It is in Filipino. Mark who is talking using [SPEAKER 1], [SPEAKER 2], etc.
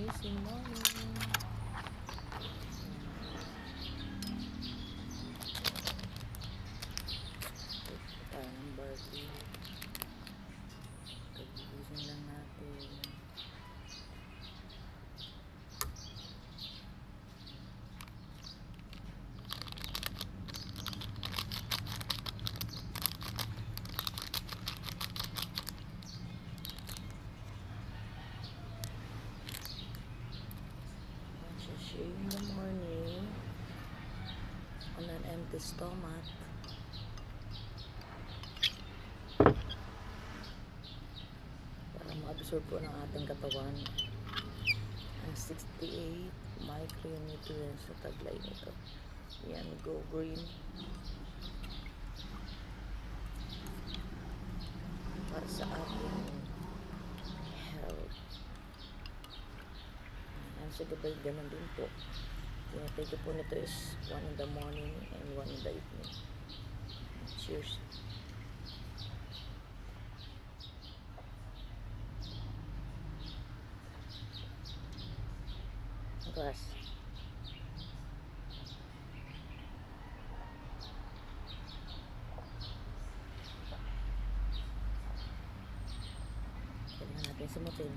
[SPEAKER 1] amazing morning. Ito tayo ng birthday. Kagigising lang natin. In the morning on an empty stomach. Para ma-absorb po ng ating katawan ang 68 micronutrients sa taglay nito. Yan, Go Green. Para sa ating health. Sa gabay, ganun din po. Tinatake po nito is 1 in the morning and 1 in the evening. Cheers. Glass. Kailangan natin sumutin.